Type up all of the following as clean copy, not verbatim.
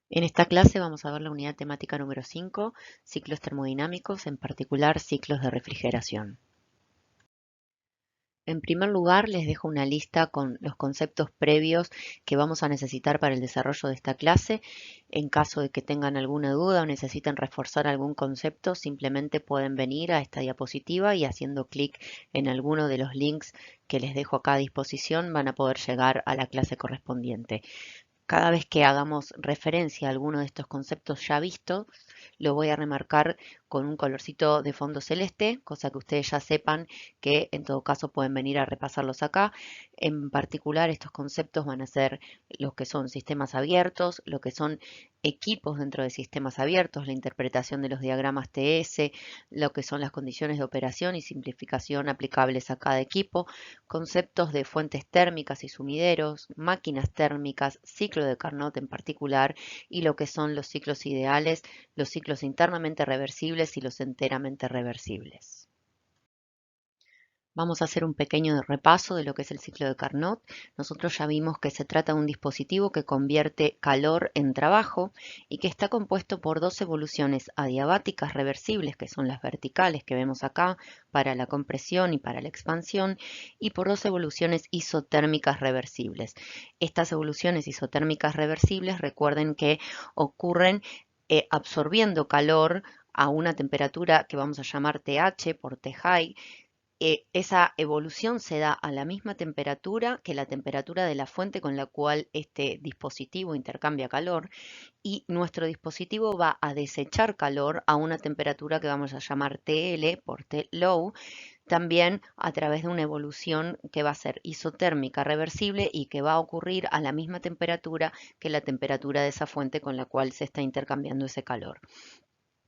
En esta clase vamos a ver la unidad temática número 5, ciclos termodinámicos, en particular ciclos de refrigeración. En primer lugar, les dejo una lista con los conceptos previos que vamos a necesitar para el desarrollo de esta clase. En caso de que tengan alguna duda o necesiten reforzar algún concepto, simplemente pueden venir a esta diapositiva y haciendo clic en alguno de los links que les dejo acá a disposición van a poder llegar a la clase correspondiente. Cada vez que hagamos referencia a alguno de estos conceptos ya vistos, lo voy a remarcar con un colorcito de fondo celeste, cosa que ustedes ya sepan que en todo caso pueden venir a repasarlos acá. En particular, estos conceptos van a ser lo que son sistemas abiertos, lo que son equipos dentro de sistemas abiertos, la interpretación de los diagramas TS, lo que son las condiciones de operación y simplificación aplicables a cada equipo, conceptos de fuentes térmicas y sumideros, máquinas térmicas, ciclo de Carnot en particular, y lo que son los ciclos ideales, los ciclos internamente reversibles y los enteramente reversibles. Vamos a hacer un pequeño repaso de lo que es el ciclo de Carnot. Nosotros ya vimos que se trata de un dispositivo que convierte calor en trabajo y que está compuesto por dos evoluciones adiabáticas reversibles, que son las verticales que vemos acá para la compresión y para la expansión, y por dos evoluciones isotérmicas reversibles. Estas evoluciones isotérmicas reversibles, recuerden que ocurren absorbiendo calor a una temperatura que vamos a llamar TH por T high. Esa evolución se da a la misma temperatura que la temperatura de la fuente con la cual este dispositivo intercambia calor, y nuestro dispositivo va a desechar calor a una temperatura que vamos a llamar TL por T low, también a través de una evolución que va a ser isotérmica reversible y que va a ocurrir a la misma temperatura que la temperatura de esa fuente con la cual se está intercambiando ese calor.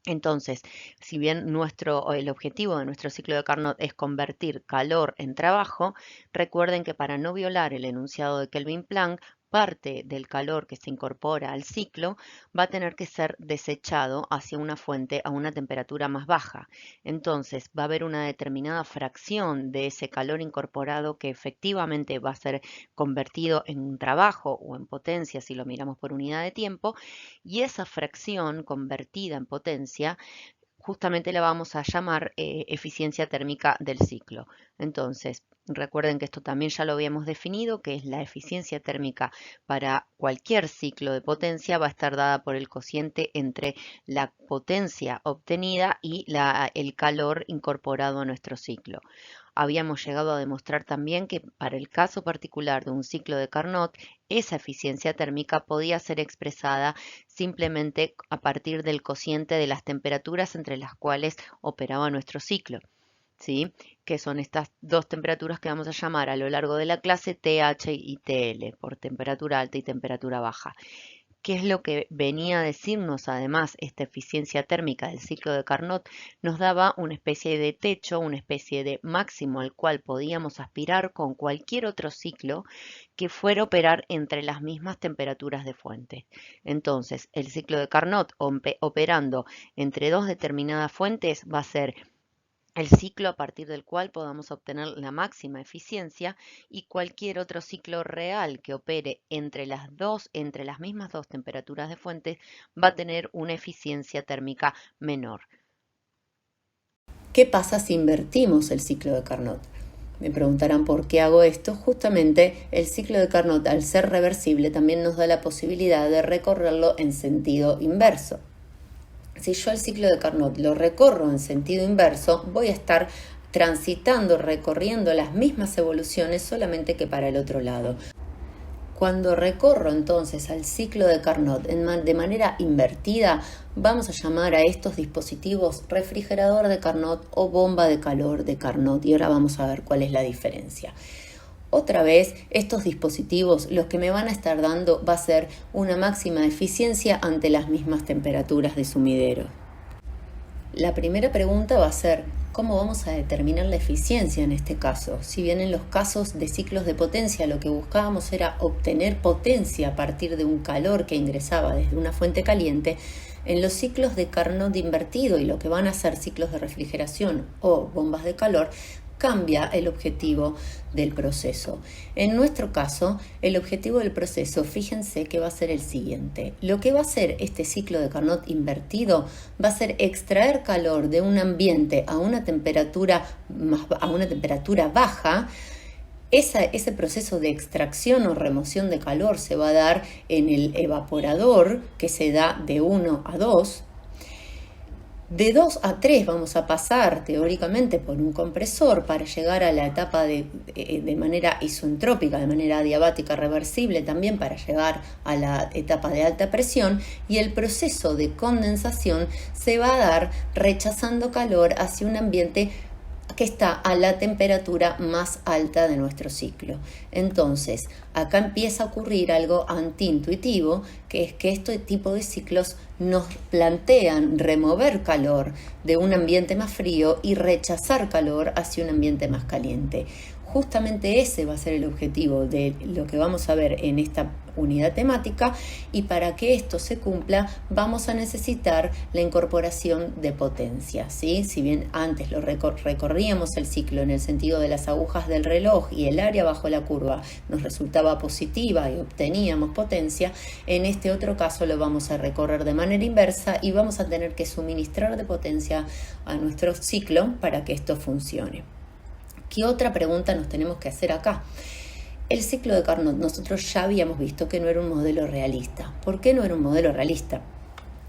Entonces, si bien el objetivo de nuestro ciclo de Carnot es convertir calor en trabajo, recuerden que para no violar el enunciado de Kelvin-Planck, parte del calor que se incorpora al ciclo va a tener que ser desechado hacia una fuente a una temperatura más baja. Entonces, va a haber una determinada fracción de ese calor incorporado que efectivamente va a ser convertido en un trabajo o en potencia si lo miramos por unidad de tiempo, y esa fracción convertida en potencia justamente la vamos a llamar eficiencia térmica del ciclo. Entonces, recuerden que esto también ya lo habíamos definido, que es la eficiencia térmica para cualquier ciclo de potencia va a estar dada por el cociente entre la potencia obtenida y el calor incorporado a nuestro ciclo. Habíamos llegado a demostrar también que para el caso particular de un ciclo de Carnot, esa eficiencia térmica podía ser expresada simplemente a partir del cociente de las temperaturas entre las cuales operaba nuestro ciclo, ¿sí? Que son estas dos temperaturas que vamos a llamar a lo largo de la clase TH y TL, por temperatura alta y temperatura baja. ¿Qué es lo que venía a decirnos además esta eficiencia térmica del ciclo de Carnot? Nos daba una especie de techo, una especie de máximo al cual podíamos aspirar con cualquier otro ciclo que fuera a operar entre las mismas temperaturas de fuente. Entonces, el ciclo de Carnot operando entre dos determinadas fuentes va a ser el ciclo a partir del cual podamos obtener la máxima eficiencia, y cualquier otro ciclo real que opere entre las mismas dos temperaturas de fuente va a tener una eficiencia térmica menor. ¿Qué pasa si invertimos el ciclo de Carnot? Me preguntarán por qué hago esto. Justamente el ciclo de Carnot, al ser reversible, también nos da la posibilidad de recorrerlo en sentido inverso. Si yo el ciclo de Carnot lo recorro en sentido inverso, voy a estar transitando, recorriendo las mismas evoluciones, solamente que para el otro lado. Cuando recorro entonces al ciclo de Carnot de manera invertida, vamos a llamar a estos dispositivos refrigerador de Carnot o bomba de calor de Carnot, y ahora vamos a ver cuál es la diferencia. Otra vez, estos dispositivos lo que me van a estar dando va a ser una máxima eficiencia ante las mismas temperaturas de sumidero. La primera pregunta va a ser, ¿cómo vamos a determinar la eficiencia en este caso? Si bien en los casos de ciclos de potencia lo que buscábamos era obtener potencia a partir de un calor que ingresaba desde una fuente caliente, en los ciclos de Carnot invertido y lo que van a ser ciclos de refrigeración o bombas de calor, cambia el objetivo del proceso. En nuestro caso, el objetivo del proceso, fíjense que va a ser el siguiente. Lo que va a hacer este ciclo de Carnot invertido va a ser extraer calor de un ambiente a una temperatura baja. Ese proceso de extracción o remoción de calor se va a dar en el evaporador, que se da de 1 a 2. De 2 a 3 vamos a pasar teóricamente por un compresor para llegar a la etapa de manera isentrópica, de manera adiabática reversible, también para llegar a la etapa de alta presión, y el proceso de condensación se va a dar rechazando calor hacia un ambiente que está a la temperatura más alta de nuestro ciclo. Entonces, acá empieza a ocurrir algo antiintuitivo, que es que este tipo de ciclos nos plantean remover calor de un ambiente más frío y rechazar calor hacia un ambiente más caliente. Justamente ese va a ser el objetivo de lo que vamos a ver en esta unidad temática, y para que esto se cumpla vamos a necesitar la incorporación de potencia, ¿sí? Si bien antes lo recorríamos el ciclo en el sentido de las agujas del reloj y el área bajo la curva nos resultaba positiva y obteníamos potencia, en este otro caso lo vamos a recorrer de manera inversa y vamos a tener que suministrar de potencia a nuestro ciclo para que esto funcione. ¿Qué otra pregunta nos tenemos que hacer acá? El ciclo de Carnot, nosotros ya habíamos visto que no era un modelo realista. ¿Por qué no era un modelo realista?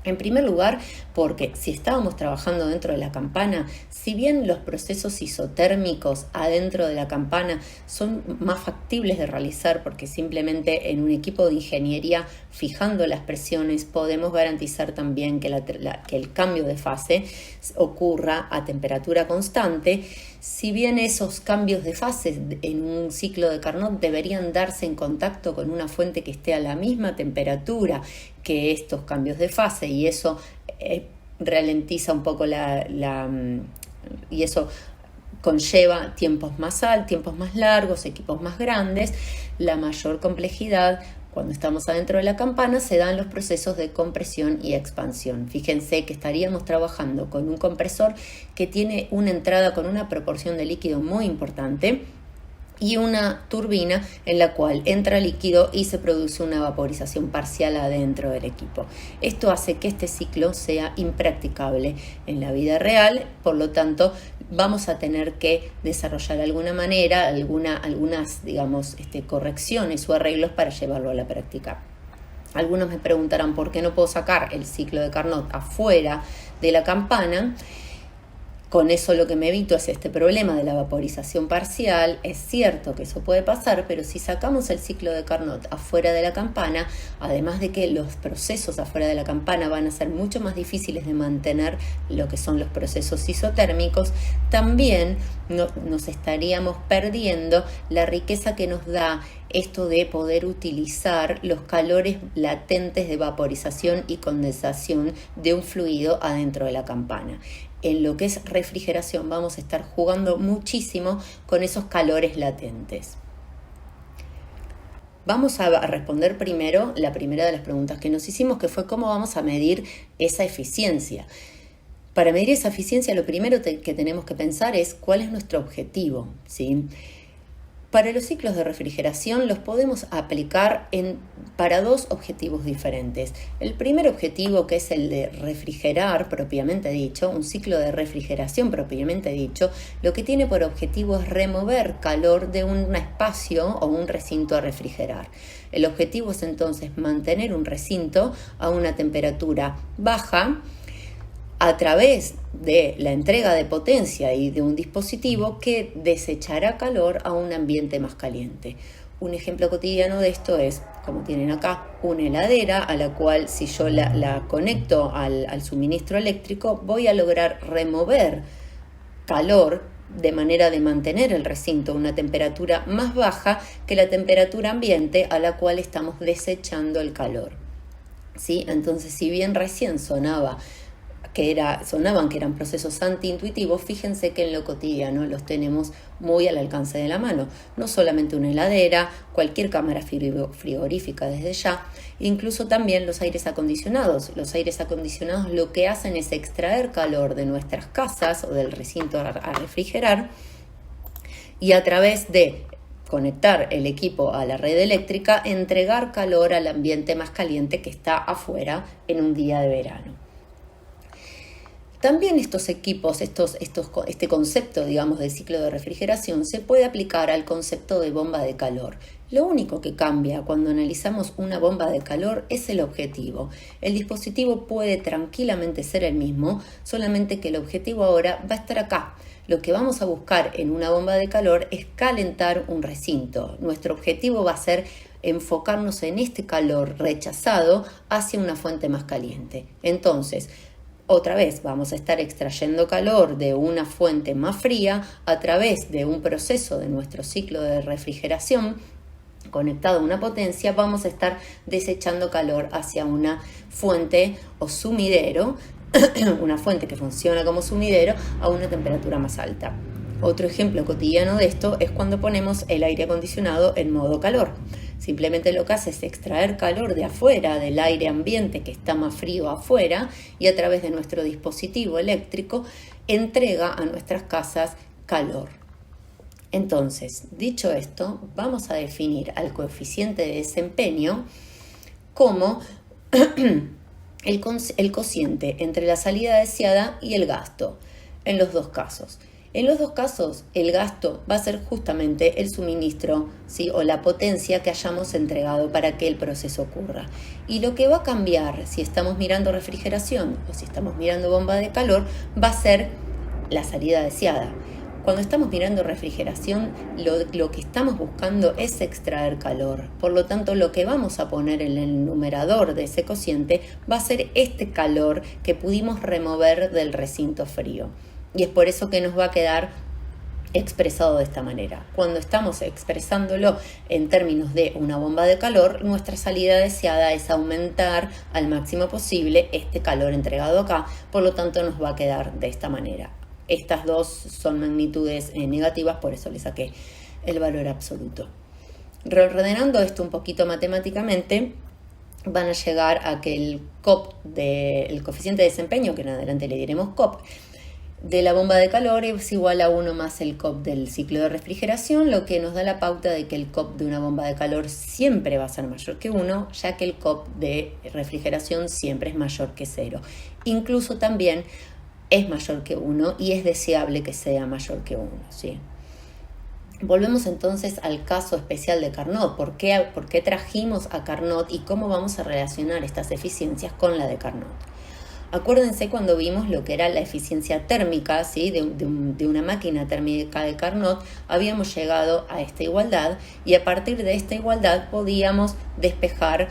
En primer lugar, porque si estábamos trabajando dentro de la campana, si bien los procesos isotérmicos adentro de la campana son más factibles de realizar, porque simplemente en un equipo de ingeniería fijando las presiones podemos garantizar también que el cambio de fase ocurra a temperatura constante. Si bien esos cambios de fase en un ciclo de Carnot deberían darse en contacto con una fuente que esté a la misma temperatura que estos cambios de fase, y eso ralentiza un poco y eso conlleva tiempos más altos, tiempos más largos, equipos más grandes, la mayor complejidad. Cuando estamos adentro de la campana se dan los procesos de compresión y expansión. Fíjense que estaríamos trabajando con un compresor que tiene una entrada con una proporción de líquido muy importante y una turbina en la cual entra líquido y se produce una vaporización parcial adentro del equipo. Esto hace que este ciclo sea impracticable en la vida real, por lo tanto vamos a tener que desarrollar de alguna manera algunas correcciones o arreglos para llevarlo a la práctica. Algunos me preguntarán por qué no puedo sacar el ciclo de Carnot afuera de la campana. Con eso lo que me evito es este problema de la vaporización parcial. Es cierto que eso puede pasar, pero si sacamos el ciclo de Carnot afuera de la campana, además de que los procesos afuera de la campana van a ser mucho más difíciles de mantener lo que son los procesos isotérmicos, también nos estaríamos perdiendo la riqueza que nos da esto de poder utilizar los calores latentes de vaporización y condensación de un fluido adentro de la campana. En lo que es refrigeración vamos a estar jugando muchísimo con esos calores latentes. Vamos a responder primero la primera de las preguntas que nos hicimos, que fue cómo vamos a medir esa eficiencia. Para medir esa eficiencia lo primero que tenemos que pensar es cuál es nuestro objetivo, ¿sí? Para los ciclos de refrigeración los podemos aplicar para dos objetivos diferentes. El primer objetivo, que es el de refrigerar propiamente dicho, un ciclo de refrigeración propiamente dicho, lo que tiene por objetivo es remover calor de un espacio o un recinto a refrigerar. El objetivo es entonces mantener un recinto a una temperatura baja a través de la entrega de potencia y de un dispositivo que desechará calor a un ambiente más caliente. Un ejemplo cotidiano de esto es, como tienen acá, una heladera a la cual si yo la conecto al suministro eléctrico voy a lograr remover calor de manera de mantener el recinto a una temperatura más baja que la temperatura ambiente a la cual estamos desechando el calor, ¿sí? Entonces, si bien recién sonaban que eran procesos antiintuitivos, fíjense que en lo cotidiano los tenemos muy al alcance de la mano. No solamente una heladera, cualquier cámara frigorífica desde ya, incluso también los aires acondicionados. Los aires acondicionados lo que hacen es extraer calor de nuestras casas o del recinto a refrigerar y a través de conectar el equipo a la red eléctrica, entregar calor al ambiente más caliente que está afuera en un día de verano. También estos equipos, este concepto, digamos, de ciclo de refrigeración se puede aplicar al concepto de bomba de calor. Lo único que cambia cuando analizamos una bomba de calor es el objetivo. El dispositivo puede tranquilamente ser el mismo, solamente que el objetivo ahora va a estar acá. Lo que vamos a buscar en una bomba de calor es calentar un recinto. Nuestro objetivo va a ser enfocarnos en este calor rechazado hacia una fuente más caliente. Entonces, otra vez vamos a estar extrayendo calor de una fuente más fría a través de un proceso de nuestro ciclo de refrigeración conectado a una potencia, vamos a estar desechando calor hacia una fuente o sumidero, una fuente que funciona como sumidero a una temperatura más alta. Otro ejemplo cotidiano de esto es cuando ponemos el aire acondicionado en modo calor. Simplemente lo que hace es extraer calor de afuera, del aire ambiente que está más frío afuera, y a través de nuestro dispositivo eléctrico entrega a nuestras casas calor. Entonces, dicho esto, vamos a definir al coeficiente de desempeño como el cociente entre la salida deseada y el gasto, en los dos casos. En los dos casos, el gasto va a ser justamente el suministro, ¿sí?, o la potencia que hayamos entregado para que el proceso ocurra. Y lo que va a cambiar si estamos mirando refrigeración o si estamos mirando bomba de calor va a ser la salida deseada. Cuando estamos mirando refrigeración, lo que estamos buscando es extraer calor. Por lo tanto, lo que vamos a poner en el numerador de ese cociente va a ser este calor que pudimos remover del recinto frío. Y es por eso que nos va a quedar expresado de esta manera. Cuando estamos expresándolo en términos de una bomba de calor, nuestra salida deseada es aumentar al máximo posible este calor entregado acá, por lo tanto nos va a quedar de esta manera. Estas dos son magnitudes negativas, por eso le saqué el valor absoluto. Reordenando esto un poquito matemáticamente, van a llegar a que el COP el coeficiente de desempeño, que en adelante le diremos COP, de la bomba de calor es igual a 1 más el COP del ciclo de refrigeración, lo que nos da la pauta de que el COP de una bomba de calor siempre va a ser mayor que 1, ya que el COP de refrigeración siempre es mayor que 0. Incluso también es mayor que 1 y es deseable que sea mayor que 1, ¿sí? Volvemos entonces al caso especial de Carnot. ¿Por qué trajimos a Carnot y cómo vamos a relacionar estas eficiencias con la de Carnot? Acuérdense cuando vimos lo que era la eficiencia térmica, ¿sí?, de una máquina térmica de Carnot, habíamos llegado a esta igualdad y a partir de esta igualdad podíamos despejar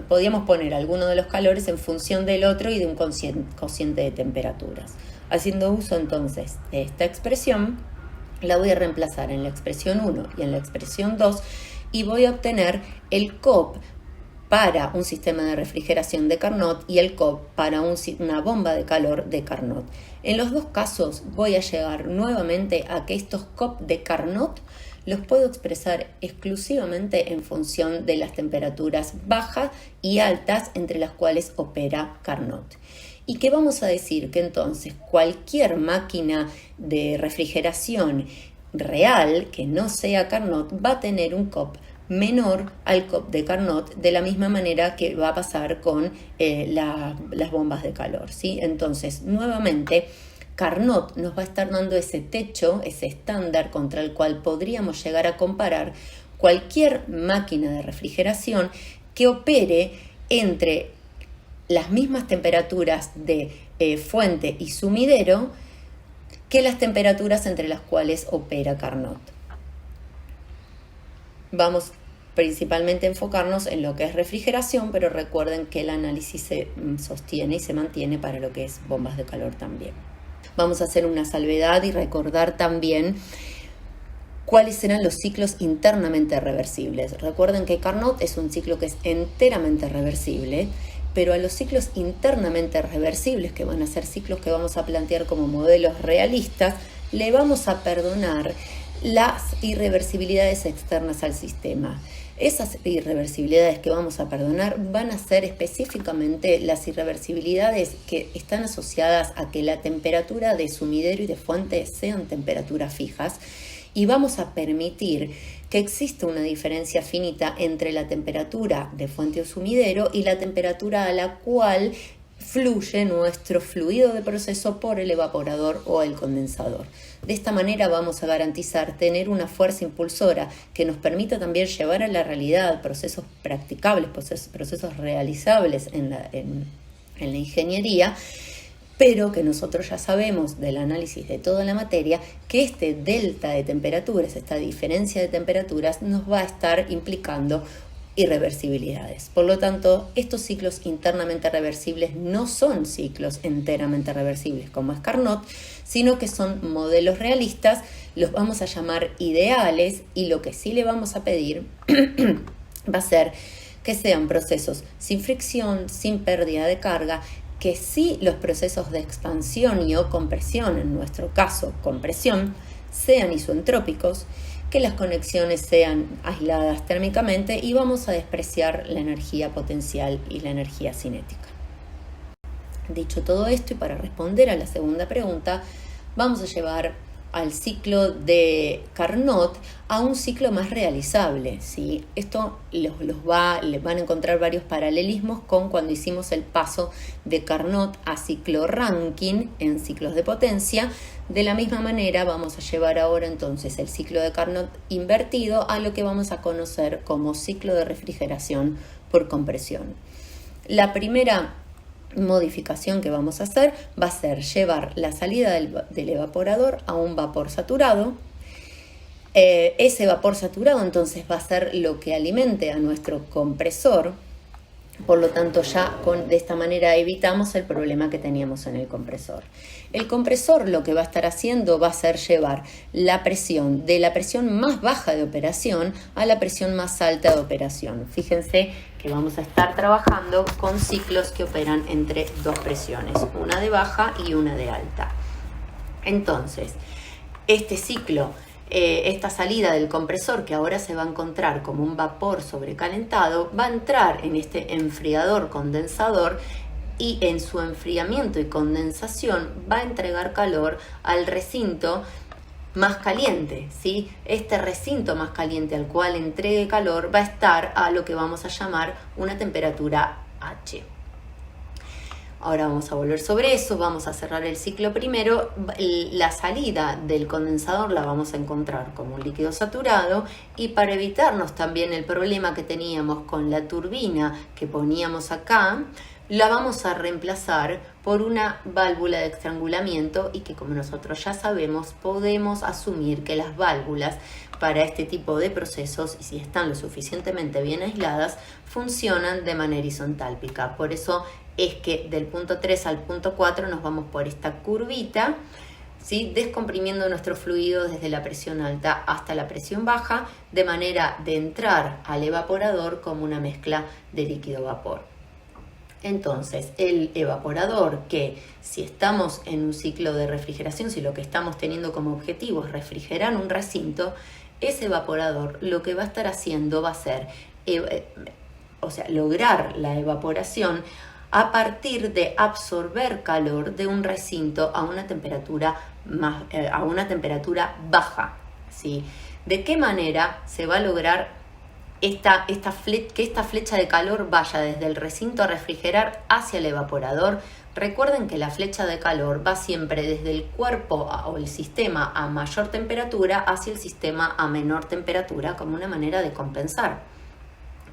podíamos poner alguno de los calores en función del otro y de un cociente de temperaturas. Haciendo uso entonces de esta expresión, la voy a reemplazar en la expresión 1 y en la expresión 2 y voy a obtener el COP para un sistema de refrigeración de Carnot y el COP para una bomba de calor de Carnot. En los dos casos voy a llegar nuevamente a que estos COP de Carnot los puedo expresar exclusivamente en función de las temperaturas bajas y altas entre las cuales opera Carnot. ¿Y qué vamos a decir? Que entonces cualquier máquina de refrigeración real que no sea Carnot va a tener un COP menor al COP de Carnot, de la misma manera que va a pasar con las bombas de calor, ¿sí? Entonces, nuevamente, Carnot nos va a estar dando ese techo, ese estándar contra el cual podríamos llegar a comparar cualquier máquina de refrigeración que opere entre las mismas temperaturas de fuente y sumidero que las temperaturas entre las cuales opera Carnot. Vamos principalmente a enfocarnos en lo que es refrigeración, pero recuerden que el análisis se sostiene y se mantiene para lo que es bombas de calor también. Vamos a hacer una salvedad y recordar también cuáles eran los ciclos internamente reversibles. Recuerden que Carnot es un ciclo que es enteramente reversible, pero a los ciclos internamente reversibles, que van a ser ciclos que vamos a plantear como modelos realistas, le vamos a perdonar las irreversibilidades externas al sistema. Esas irreversibilidades que vamos a perdonar van a ser específicamente las irreversibilidades que están asociadas a que la temperatura de sumidero y de fuente sean temperaturas fijas y vamos a permitir que exista una diferencia finita entre la temperatura de fuente o sumidero y la temperatura a la cual fluye nuestro fluido de proceso por el evaporador o el condensador. De esta manera vamos a garantizar tener una fuerza impulsora que nos permita también llevar a la realidad procesos practicables, procesos realizables en la ingeniería, pero que nosotros ya sabemos del análisis de toda la materia que este delta de temperaturas, esta diferencia de temperaturas, nos va a estar implicando irreversibilidades. Por lo tanto, estos ciclos internamente reversibles no son ciclos enteramente reversibles como es Carnot, sino que son modelos realistas, los vamos a llamar ideales, y lo que sí le vamos a pedir va a ser que sean procesos sin fricción, sin pérdida de carga, que sí los procesos de expansión y o compresión, en nuestro caso compresión, sean isoentrópicos, que las conexiones sean aisladas térmicamente, y vamos a despreciar la energía potencial y la energía cinética. Dicho todo esto, y para responder a la segunda pregunta, vamos a llevar al ciclo de Carnot a un ciclo más realizable, ¿sí? Esto les van a encontrar varios paralelismos con cuando hicimos el paso de Carnot a ciclo Rankine en ciclos de potencia. De la misma manera vamos a llevar ahora entonces el ciclo de Carnot invertido a lo que vamos a conocer como ciclo de refrigeración por compresión. La primera modificación que vamos a hacer va a ser llevar la salida del evaporador a un vapor saturado. Ese vapor saturado entonces va a ser lo que alimente a nuestro compresor. Por lo tanto, ya de esta manera evitamos el problema que teníamos en el compresor. El compresor lo que va a estar haciendo va a ser llevar la presión de la presión más baja de operación a la presión más alta de operación. Fíjense que vamos a estar trabajando con ciclos que operan entre dos presiones, una de baja y una de alta. Entonces, este ciclo, esta salida del compresor, que ahora se va a encontrar como un vapor sobrecalentado, va a entrar en este enfriador condensador, y en su enfriamiento y condensación va a entregar calor al recinto más caliente, ¿sí? Este recinto más caliente al cual entregue calor va a estar a lo que vamos a llamar una temperatura H. Ahora vamos a volver sobre eso, vamos a cerrar el ciclo primero. La salida del condensador la vamos a encontrar como un líquido saturado, y para evitarnos también el problema que teníamos con la turbina que poníamos acá, la vamos a reemplazar por una válvula de estrangulamiento, y que, como nosotros ya sabemos, podemos asumir que las válvulas para este tipo de procesos, y si están lo suficientemente bien aisladas, funcionan de manera isentálpica. Por eso es que del punto 3 al punto 4 nos vamos por esta curvita, ¿sí? Descomprimiendo nuestro fluido desde la presión alta hasta la presión baja, de manera de entrar al evaporador como una mezcla de líquido-vapor. Entonces, el evaporador, que si estamos en un ciclo de refrigeración, si lo que estamos teniendo como objetivo es refrigerar un recinto, ese evaporador lo que va a estar haciendo va a ser lograr la evaporación a partir de absorber calor de un recinto a una temperatura baja, ¿sí? ¿De qué manera se va a lograr que esta flecha de calor vaya desde el recinto a refrigerar hacia el evaporador? Recuerden que la flecha de calor va siempre desde el cuerpo o el sistema a mayor temperatura hacia el sistema a menor temperatura, como una manera de compensar.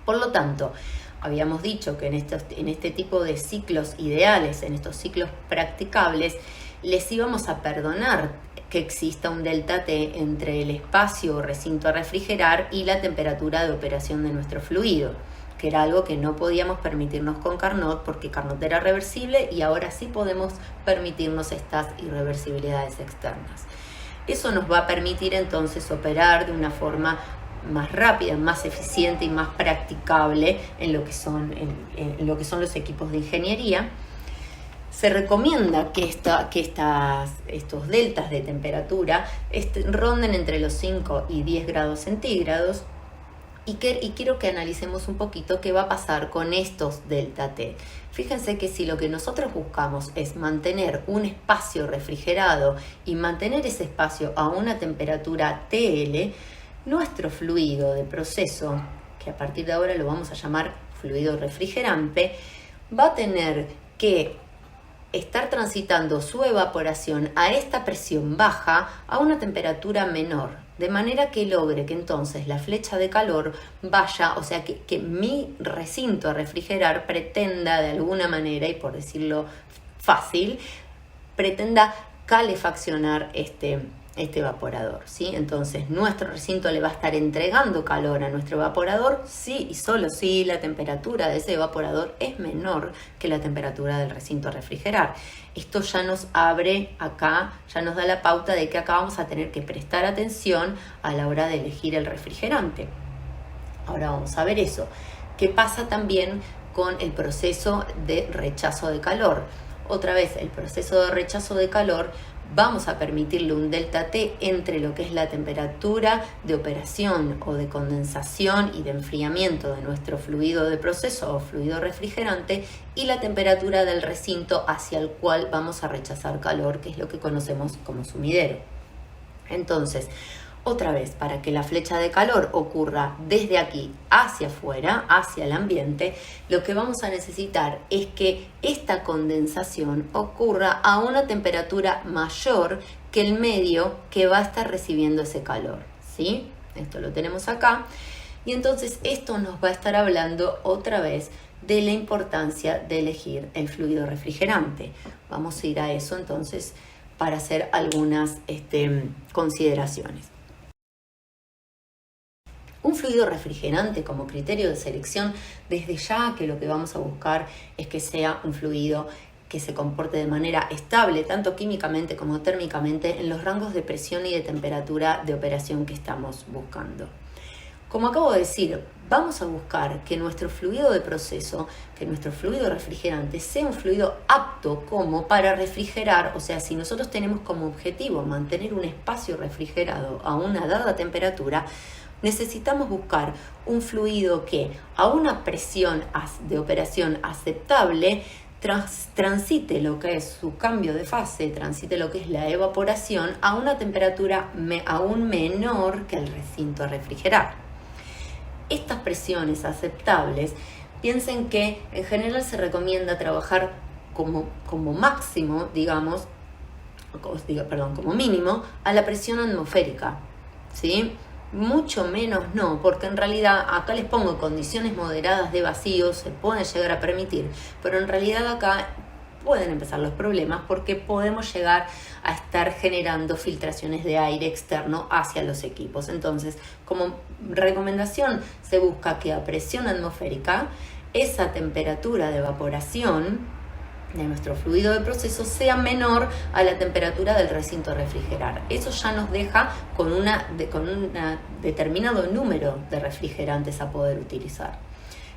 Por lo tanto, habíamos dicho que en este tipo de ciclos ideales, en estos ciclos practicables, les íbamos a perdonar que exista un delta T entre el espacio o recinto a refrigerar y la temperatura de operación de nuestro fluido, que era algo que no podíamos permitirnos con Carnot, porque Carnot era reversible, y ahora sí podemos permitirnos estas irreversibilidades externas. Eso nos va a permitir entonces operar de una forma más rápida, más eficiente y más practicable en lo que son los equipos de ingeniería. Se recomienda que estos deltas de temperatura ronden entre los 5 y 10 grados centígrados, Y quiero que analicemos un poquito qué va a pasar con estos delta T. Fíjense que si lo que nosotros buscamos es mantener un espacio refrigerado y mantener ese espacio a una temperatura TL, nuestro fluido de proceso, que a partir de ahora lo vamos a llamar fluido refrigerante, va a tener que estar transitando su evaporación a esta presión baja a una temperatura menor, de manera que logre que entonces la flecha de calor vaya, o sea, que mi recinto a refrigerar pretenda de alguna manera, y por decirlo fácil, pretenda calefaccionar este evaporador, ¿sí? Entonces nuestro recinto le va a estar entregando calor a nuestro evaporador si y solo si la temperatura de ese evaporador es menor que la temperatura del recinto a refrigerar. Esto ya nos abre acá, ya nos da la pauta de que acá vamos a tener que prestar atención a la hora de elegir el refrigerante. Ahora vamos a ver eso. ¿Qué pasa también con el proceso de rechazo de calor? Otra vez, el proceso de rechazo de calor, vamos a permitirle un delta T entre lo que es la temperatura de operación o de condensación y de enfriamiento de nuestro fluido de proceso o fluido refrigerante y la temperatura del recinto hacia el cual vamos a rechazar calor, que es lo que conocemos como sumidero. Entonces, otra vez, para que la flecha de calor ocurra desde aquí hacia afuera, hacia el ambiente, lo que vamos a necesitar es que esta condensación ocurra a una temperatura mayor que el medio que va a estar recibiendo ese calor, ¿sí? Esto lo tenemos acá. Y entonces esto nos va a estar hablando otra vez de la importancia de elegir el fluido refrigerante. Vamos a ir a eso entonces para hacer algunas consideraciones. Un fluido refrigerante como criterio de selección, desde ya que lo que vamos a buscar es que sea un fluido que se comporte de manera estable, tanto químicamente como térmicamente, en los rangos de presión y de temperatura de operación que estamos buscando. Como acabo de decir, vamos a buscar que nuestro fluido de proceso, que nuestro fluido refrigerante sea un fluido apto como para refrigerar, o sea, si nosotros tenemos como objetivo mantener un espacio refrigerado a una dada temperatura, necesitamos buscar un fluido que a una presión de operación aceptable transite lo que es su cambio de fase, transite lo que es la evaporación a una temperatura aún menor que el recinto a refrigerar. Estas presiones aceptables, piensen que en general se recomienda trabajar como máximo, como mínimo, a la presión atmosférica, ¿sí? Mucho menos no, porque en realidad acá les pongo condiciones moderadas de vacío, se pueden llegar a permitir, pero en realidad acá pueden empezar los problemas porque podemos llegar a estar generando filtraciones de aire externo hacia los equipos. Entonces, como recomendación, se busca que a presión atmosférica esa temperatura de evaporación de nuestro fluido de proceso sea menor a la temperatura del recinto a refrigerar. Eso ya nos deja con un determinado número de refrigerantes a poder utilizar.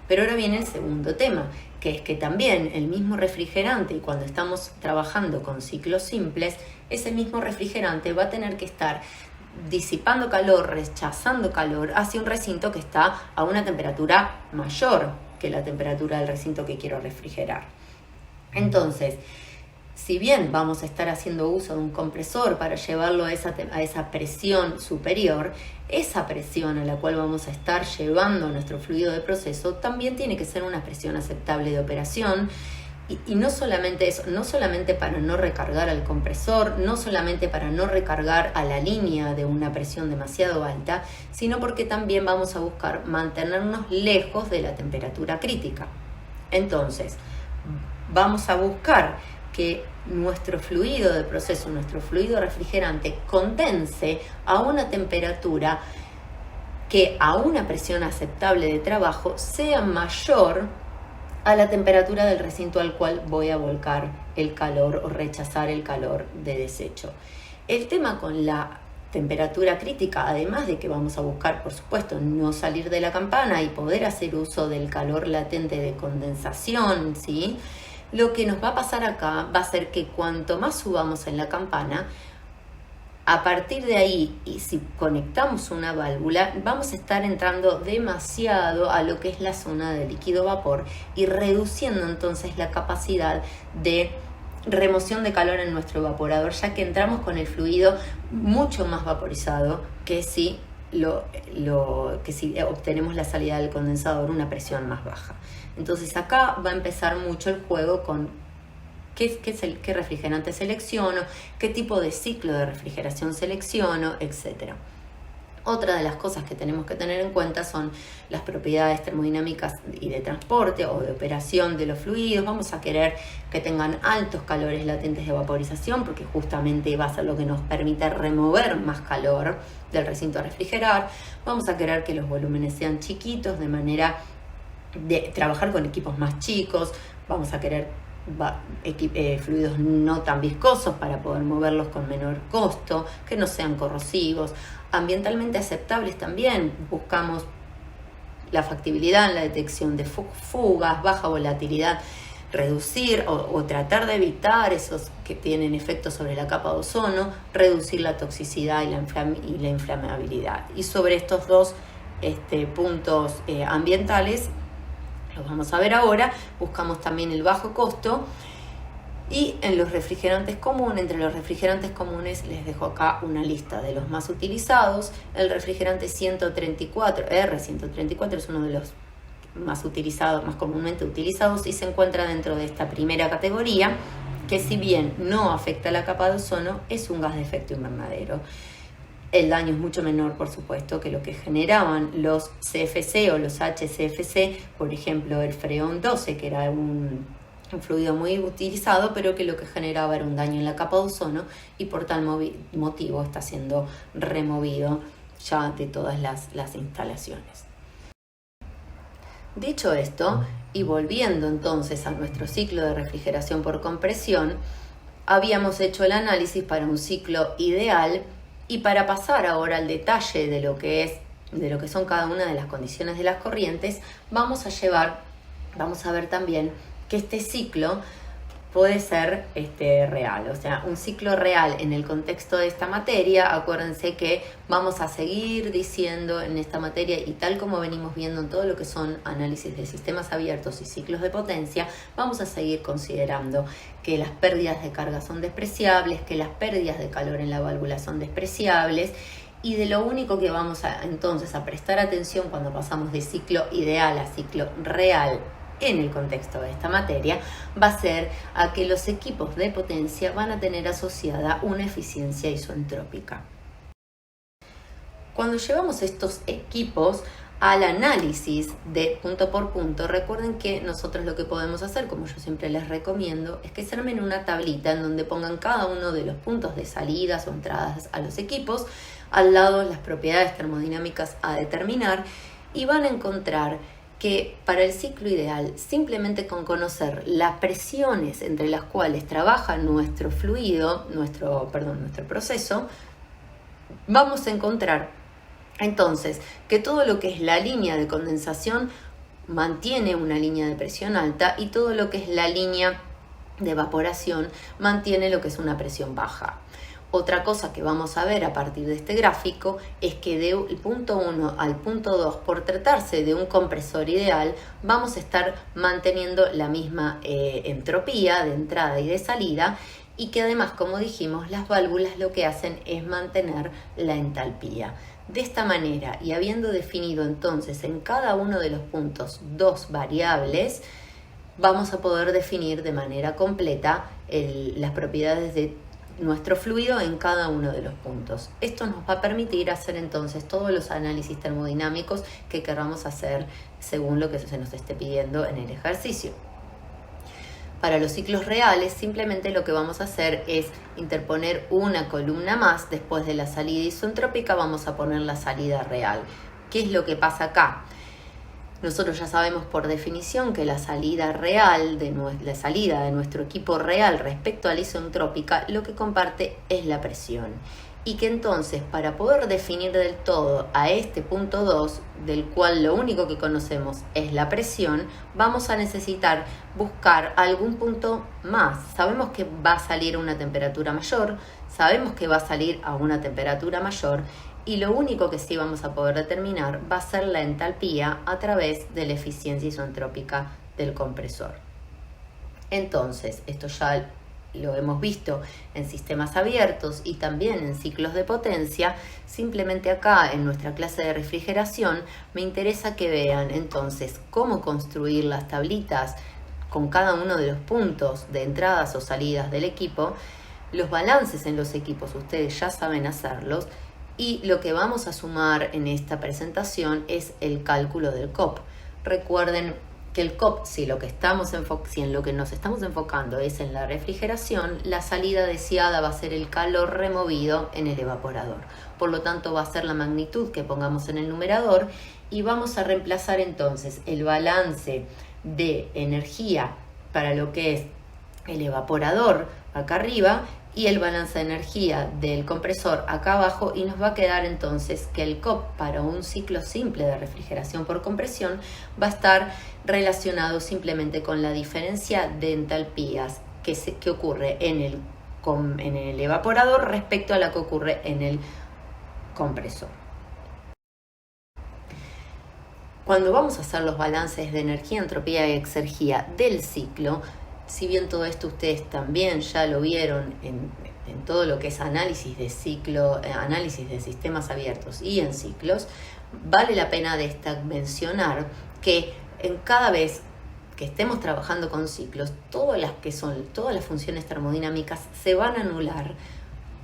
Pero ahora viene el segundo tema, que es que también el mismo refrigerante, y cuando estamos trabajando con ciclos simples, ese mismo refrigerante va a tener que estar disipando calor, rechazando calor hacia un recinto que está a una temperatura mayor que la temperatura del recinto que quiero refrigerar. Entonces, si bien vamos a estar haciendo uso de un compresor para llevarlo a esa presión superior, esa presión a la cual vamos a estar llevando nuestro fluido de proceso también tiene que ser una presión aceptable de operación. Y no solamente eso, no solamente para no recargar al compresor, no solamente para no recargar a la línea de una presión demasiado alta, sino porque también vamos a buscar mantenernos lejos de la temperatura crítica. Entonces, vamos a buscar que nuestro fluido de proceso, nuestro fluido refrigerante, condense a una temperatura que a una presión aceptable de trabajo sea mayor a la temperatura del recinto al cual voy a volcar el calor o rechazar el calor de desecho. El tema con la temperatura crítica, además de que vamos a buscar, por supuesto, no salir de la campana y poder hacer uso del calor latente de condensación, ¿sí? Lo que nos va a pasar acá va a ser que cuanto más subamos en la campana, A partir de ahí, y si conectamos una válvula, vamos a estar entrando demasiado a lo que es la zona de líquido vapor y reduciendo entonces la capacidad de remoción de calor en nuestro evaporador, ya que entramos con el fluido mucho más vaporizado que si obtenemos la salida del condensador a una presión más baja. Entonces acá va a empezar mucho el juego con qué refrigerante selecciono, qué tipo de ciclo de refrigeración selecciono, etc. Otra de las cosas que tenemos que tener en cuenta son las propiedades termodinámicas y de transporte o de operación de los fluidos. Vamos a querer que tengan altos calores latentes de vaporización, porque justamente va a ser lo que nos permite remover más calor del recinto a refrigerar. Vamos a querer que los volúmenes sean chiquitos, de manera de trabajar con equipos más chicos. Vamos a querer fluidos no tan viscosos para poder moverlos con menor costo, que no sean corrosivos, ambientalmente aceptables también. Buscamos la factibilidad en la detección de fugas, baja volatilidad, reducir o tratar de evitar esos que tienen efectos sobre la capa de ozono, reducir la toxicidad y la inflamabilidad. Y sobre estos dos puntos ambientales, los vamos a ver ahora. Buscamos también el bajo costo, y en los refrigerantes comunes, entre los refrigerantes comunes les dejo acá una lista de los más utilizados. El refrigerante 134, R134, es uno de los más utilizados, más comúnmente utilizados, y se encuentra dentro de esta primera categoría, que si bien no afecta la capa de ozono, es un gas de efecto invernadero. El daño es mucho menor, por supuesto, que lo que generaban los CFC o los HCFC, por ejemplo, el freón 12, que era un fluido muy utilizado, pero que lo que generaba era un daño en la capa de ozono, y por tal motivo está siendo removido ya de todas las instalaciones. Dicho esto, y volviendo entonces a nuestro ciclo de refrigeración por compresión, habíamos hecho el análisis para un ciclo ideal. Y para pasar ahora al detalle de lo que son cada una de las condiciones de las corrientes, vamos a ver también que este ciclo puede ser real. O sea, un ciclo real en el contexto de esta materia. Acuérdense que vamos a seguir diciendo en esta materia, y tal como venimos viendo en todo lo que son análisis de sistemas abiertos y ciclos de potencia, vamos a seguir considerando que las pérdidas de carga son despreciables, que las pérdidas de calor en la válvula son despreciables, y de lo único que vamos entonces a prestar atención cuando pasamos de ciclo ideal a ciclo real en el contexto de esta materia va a ser a que los equipos de potencia van a tener asociada una eficiencia isoentrópica. Cuando llevamos estos equipos al análisis de punto por punto, recuerden que nosotros lo que podemos hacer, como yo siempre les recomiendo, es que se armen una tablita en donde pongan cada uno de los puntos de salidas o entradas a los equipos, al lado las propiedades termodinámicas a determinar, y van a encontrar que para el ciclo ideal, simplemente con conocer las presiones entre las cuales trabaja nuestro fluido, nuestro proceso, vamos a encontrar entonces que todo lo que es la línea de condensación mantiene una línea de presión alta, y todo lo que es la línea de evaporación mantiene lo que es una presión baja. Otra cosa que vamos a ver a partir de este gráfico es que del punto 1 al punto 2, por tratarse de un compresor ideal, vamos a estar manteniendo la misma entropía de entrada y de salida, y que además, como dijimos, las válvulas lo que hacen es mantener la entalpía. De esta manera, y habiendo definido entonces en cada uno de los puntos dos variables, vamos a poder definir de manera completa las propiedades de nuestro fluido en cada uno de los puntos. Esto nos va a permitir hacer entonces todos los análisis termodinámicos que queramos hacer según lo que se nos esté pidiendo en el ejercicio. Para los ciclos reales, simplemente lo que vamos a hacer es interponer una columna más. Después de la salida isoentrópica vamos a poner la salida real. ¿Qué es lo que pasa acá? Nosotros ya sabemos por definición que la salida real, la salida de nuestro equipo real respecto a la isoentrópica, lo que comparte es la presión. y que entonces para poder definir del todo a este punto 2, del cual lo único que conocemos es la presión, vamos a necesitar buscar algún punto más. Sabemos que va a salir a una temperatura mayor, sabemos que va a salir a una temperatura mayor, y lo único que sí vamos a poder determinar va a ser la entalpía a través de la eficiencia isentrópica del compresor. Entonces, esto ya lo hemos visto en sistemas abiertos y también en ciclos de potencia. Simplemente acá en nuestra clase de refrigeración me interesa que vean entonces cómo construir las tablitas con cada uno de los puntos de entradas o salidas del equipo, los balances en los equipos, ustedes ya saben hacerlos, y lo que vamos a sumar en esta presentación es el cálculo del COP. Recuerden que el COP, si en lo que nos estamos enfocando es en la refrigeración, la salida deseada va a ser el calor removido en el evaporador. Por lo tanto, va a ser la magnitud que pongamos en el numerador y vamos a reemplazar entonces el balance de energía para lo que es el evaporador acá arriba y el balance de energía del compresor acá abajo, y nos va a quedar entonces que el COP para un ciclo simple de refrigeración por compresión va a estar relacionado simplemente con la diferencia de entalpías que ocurre en el evaporador respecto a la que ocurre en el compresor. Cuando vamos a hacer los balances de energía, entropía y exergía del ciclo, si bien todo esto ustedes también ya lo vieron en todo lo que es análisis de ciclo, análisis de sistemas abiertos y en ciclos, vale la pena mencionar que en cada vez que estemos trabajando con ciclos, todas las funciones termodinámicas se van a anular.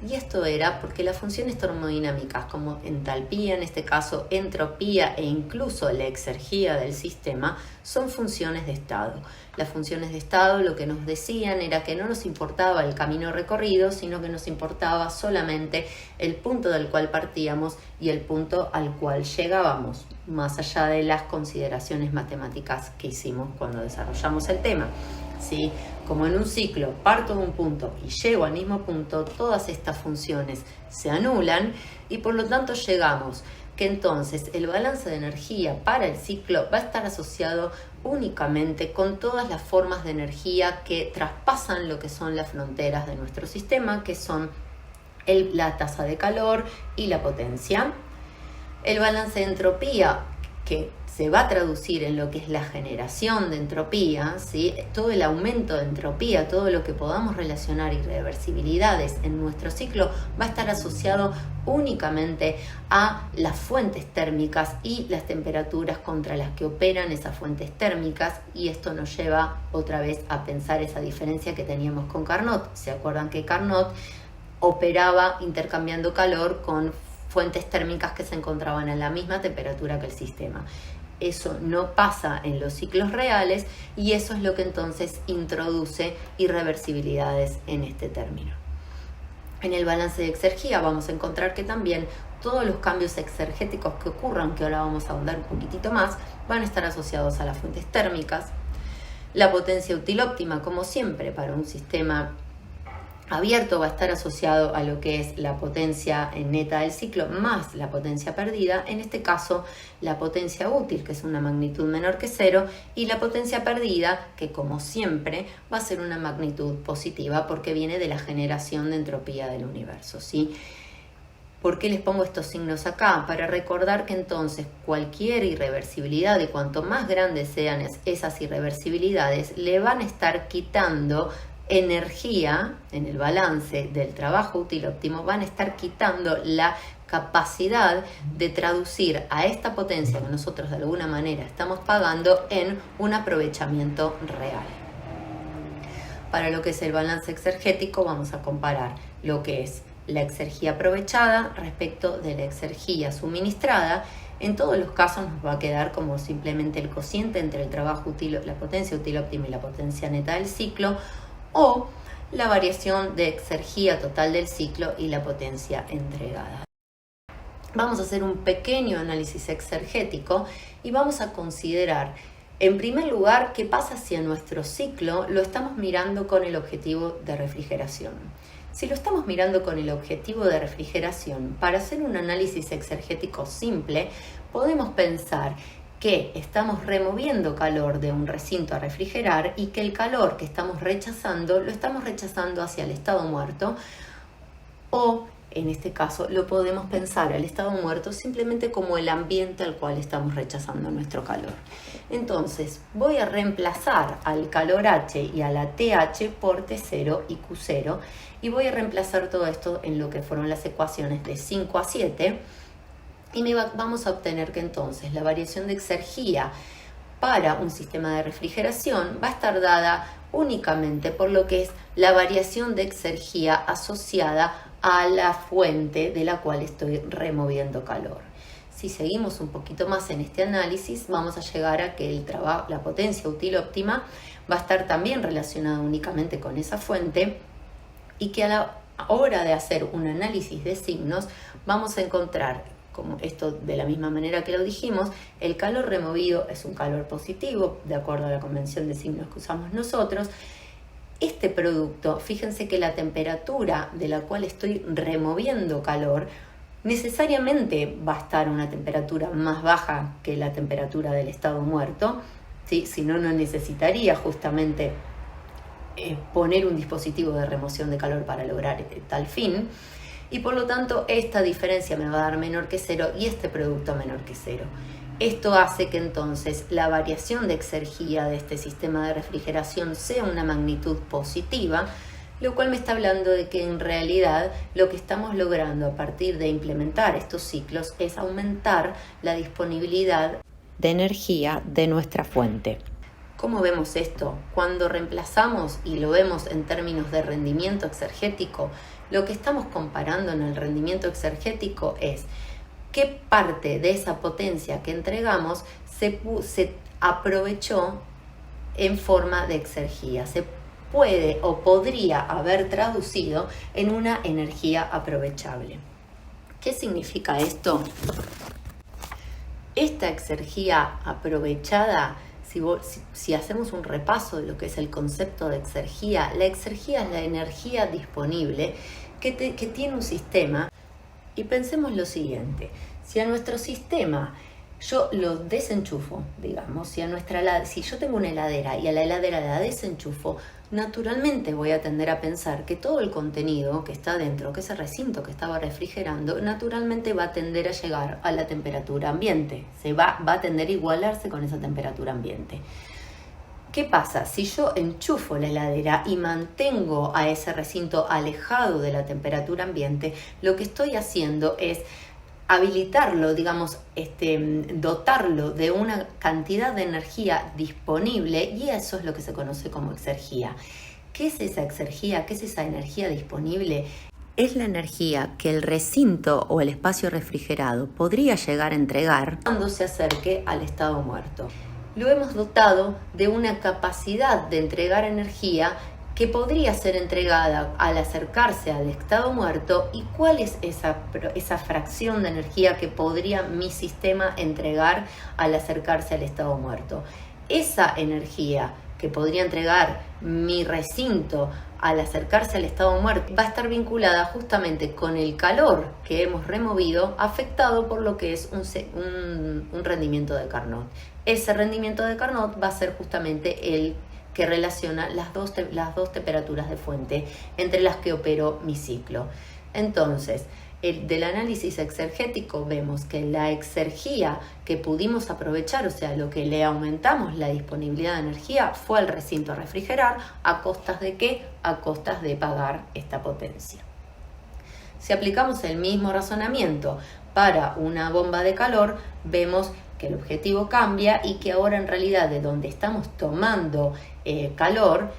Y esto era porque las funciones termodinámicas como entalpía, en este caso entropía e incluso la exergía del sistema, son funciones de estado. Las funciones de estado lo que nos decían era que no nos importaba el camino recorrido, sino que nos importaba solamente el punto del cual partíamos y el punto al cual llegábamos, más allá de las consideraciones matemáticas que hicimos cuando desarrollamos el tema. ¿Sí? Como en un ciclo parto de un punto y llego al mismo punto, todas estas funciones se anulan y por lo tanto llegamos que entonces el balance de energía para el ciclo va a estar asociado únicamente con todas las formas de energía que traspasan lo que son las fronteras de nuestro sistema, que son la tasa de calor y la potencia. El balance de entropía, que se va a traducir en lo que es la generación de entropía, ¿sí? Todo el aumento de entropía, todo lo que podamos relacionar irreversibilidades en nuestro ciclo va a estar asociado únicamente a las fuentes térmicas y las temperaturas contra las que operan esas fuentes térmicas, y esto nos lleva otra vez a pensar esa diferencia que teníamos con Carnot. ¿Se acuerdan que Carnot operaba intercambiando calor con fuentes térmicas que se encontraban a la misma temperatura que el sistema? Eso no pasa en los ciclos reales y eso es lo que entonces introduce irreversibilidades en este término. En el balance de exergía vamos a encontrar que también todos los cambios exergéticos que ocurran, que ahora vamos a ahondar un poquitito más, van a estar asociados a las fuentes térmicas. La potencia útil óptima, como siempre, para un sistema abierto va a estar asociado a lo que es la potencia neta del ciclo más la potencia perdida, en este caso la potencia útil, que es una magnitud menor que 0, y la potencia perdida, que como siempre va a ser una magnitud positiva porque viene de la generación de entropía del universo, ¿sí? ¿Por qué les pongo estos signos acá? Para recordar que entonces cualquier irreversibilidad, y cuanto más grandes sean esas irreversibilidades, le van a estar quitando energía en el balance del trabajo útil óptimo, van a estar quitando la capacidad de traducir a esta potencia que nosotros de alguna manera estamos pagando en un aprovechamiento real. Para lo que es el balance exergético vamos a comparar lo que es la exergía aprovechada respecto de la exergía suministrada. En todos los casos nos va a quedar como simplemente el cociente entre el trabajo útil, la potencia útil óptima y la potencia neta del ciclo, o la variación de exergía total del ciclo y la potencia entregada. Vamos a hacer un pequeño análisis exergético y vamos a considerar, en primer lugar, qué pasa si a nuestro ciclo lo estamos mirando con el objetivo de refrigeración. Si lo estamos mirando con el objetivo de refrigeración, para hacer un análisis exergético simple, podemos pensar que estamos removiendo calor de un recinto a refrigerar y que el calor que estamos rechazando lo estamos rechazando hacia el estado muerto, o en este caso lo podemos pensar al estado muerto simplemente como el ambiente al cual estamos rechazando nuestro calor. Entonces voy a reemplazar al calor H y a la TH por T0 y Q0 y voy a reemplazar todo esto en lo que fueron las ecuaciones de 5 a 7 y vamos a obtener que entonces la variación de exergía para un sistema de refrigeración va a estar dada únicamente por lo que es la variación de exergía asociada a la fuente de la cual estoy removiendo calor. Si seguimos un poquito más en este análisis, vamos a llegar a que la potencia útil óptima va a estar también relacionada únicamente con esa fuente y que a la hora de hacer un análisis de signos vamos a encontrar, como esto de la misma manera que lo dijimos, el calor removido es un calor positivo, de acuerdo a la convención de signos que usamos nosotros. Este producto, fíjense que la temperatura de la cual estoy removiendo calor necesariamente va a estar a una temperatura más baja que la temperatura del estado muerto, ¿sí? Si no, no necesitaría justamente poner un dispositivo de remoción de calor para lograr tal fin. Y por lo tanto esta diferencia me va a dar menor que 0 y este producto menor que 0. Esto hace que entonces la variación de exergía de este sistema de refrigeración sea una magnitud positiva, lo cual me está hablando de que en realidad lo que estamos logrando a partir de implementar estos ciclos es aumentar la disponibilidad de energía de nuestra fuente. ¿Cómo vemos esto? Cuando reemplazamos y lo vemos en términos de rendimiento exergético, lo que estamos comparando en el rendimiento exergético es qué parte de esa potencia que entregamos se aprovechó en forma de exergía. Se puede o podría haber traducido en una energía aprovechable. ¿Qué significa esto? Esta exergía aprovechada, si hacemos un repaso de lo que es el concepto de exergía, la exergía es la energía disponible que tiene un sistema. Y pensemos lo siguiente, si a nuestro sistema yo lo desenchufo, digamos, si yo tengo una heladera y a la heladera la desenchufo, naturalmente voy a tender a pensar que todo el contenido que está dentro, que ese recinto que estaba refrigerando, naturalmente va a tender a llegar a la temperatura ambiente, va a tender a igualarse con esa temperatura ambiente. ¿Qué pasa? Si yo enchufo la heladera y mantengo a ese recinto alejado de la temperatura ambiente, lo que estoy haciendo es habilitarlo, digamos, dotarlo de una cantidad de energía disponible y eso es lo que se conoce como exergía. ¿Qué es esa exergía? ¿Qué es esa energía disponible? Es la energía que el recinto o el espacio refrigerado podría llegar a entregar cuando se acerque al estado muerto. Lo hemos dotado de una capacidad de entregar energía que podría ser entregada al acercarse al estado muerto. ¿Y cuál es esa fracción de energía que podría mi sistema entregar al acercarse al estado muerto? Esa energía que podría entregar mi recinto al acercarse al estado muerto va a estar vinculada justamente con el calor que hemos removido, afectado por lo que es un rendimiento de Carnot. Ese rendimiento de Carnot va a ser justamente el que relaciona las dos temperaturas de fuente entre las que opero mi ciclo. Entonces, del análisis exergético vemos que la exergía que pudimos aprovechar, o sea, lo que le aumentamos la disponibilidad de energía, fue al recinto a refrigerar. ¿A costas de qué? A costas de pagar esta potencia. Si aplicamos el mismo razonamiento para una bomba de calor, vemos que el objetivo cambia y que ahora en realidad de donde estamos tomando calor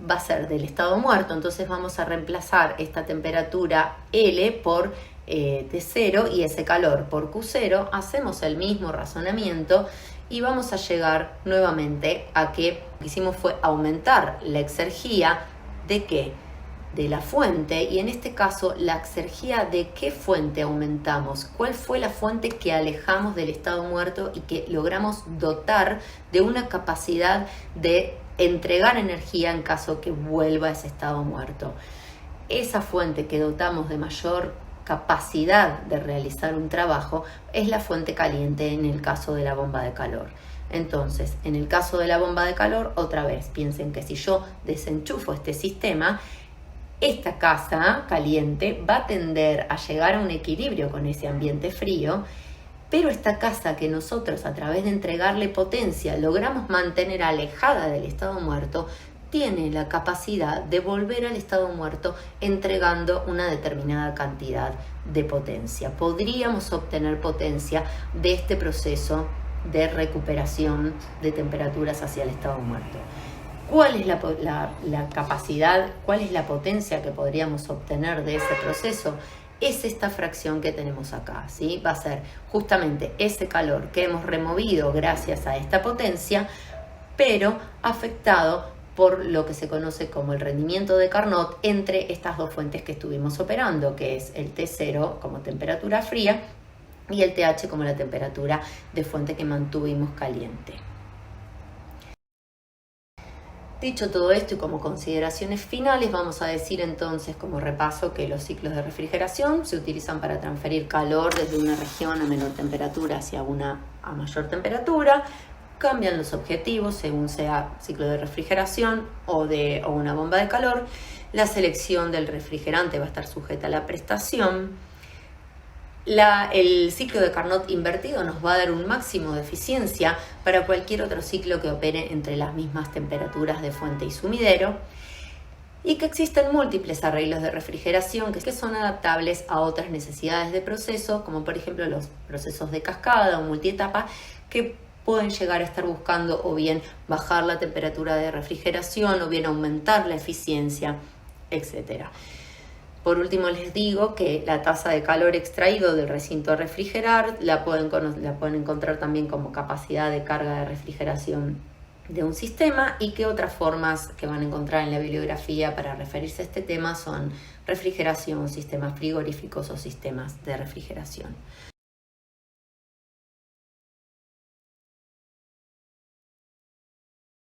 va a ser del estado muerto. Entonces vamos a reemplazar esta temperatura L por T0 y ese calor por Q0. Hacemos el mismo razonamiento y vamos a llegar nuevamente a que lo que hicimos fue aumentar la exergía de ¿qué? De la fuente, y en este caso la exergía de qué fuente aumentamos, cuál fue la fuente que alejamos del estado muerto y que logramos dotar de una capacidad de entregar energía en caso que vuelva a ese estado muerto. esa fuente que dotamos de mayor capacidad de realizar un trabajo es la fuente caliente en el caso de la bomba de calor. Entonces, en el caso de la bomba de calor, otra vez, piensen que si yo desenchufo este sistema, esta casa caliente va a tender a llegar a un equilibrio con ese ambiente frío, pero esta casa que nosotros a través de entregarle potencia logramos mantener alejada del estado muerto, tiene la capacidad de volver al estado muerto entregando una determinada cantidad de potencia. Podríamos obtener potencia de este proceso de recuperación de temperaturas hacia el estado muerto. ¿Cuál es la capacidad, cuál es la potencia que podríamos obtener de ese proceso? Es esta fracción que tenemos acá, ¿sí? Va a ser justamente ese calor que hemos removido gracias a esta potencia, pero afectado por lo que se conoce como el rendimiento de Carnot entre estas dos fuentes que estuvimos operando, que es el T0 como temperatura fría y el TH como la temperatura de fuente que mantuvimos caliente. Dicho todo esto y como consideraciones finales, vamos a decir entonces como repaso que los ciclos de refrigeración se utilizan para transferir calor desde una región a menor temperatura hacia una a mayor temperatura. Cambian los objetivos según sea ciclo de refrigeración o una bomba de calor. La selección del refrigerante va a estar sujeta a la prestación. El ciclo de Carnot invertido nos va a dar un máximo de eficiencia para cualquier otro ciclo que opere entre las mismas temperaturas de fuente y sumidero, y que existen múltiples arreglos de refrigeración que son adaptables a otras necesidades de proceso, como por ejemplo los procesos de cascada o multietapa, que pueden llegar a estar buscando o bien bajar la temperatura de refrigeración o bien aumentar la eficiencia, etc. Por último, les digo que la tasa de calor extraído del recinto a refrigerar la pueden encontrar también como capacidad de carga de refrigeración de un sistema, y que otras formas que van a encontrar en la bibliografía para referirse a este tema son refrigeración, sistemas frigoríficos o sistemas de refrigeración.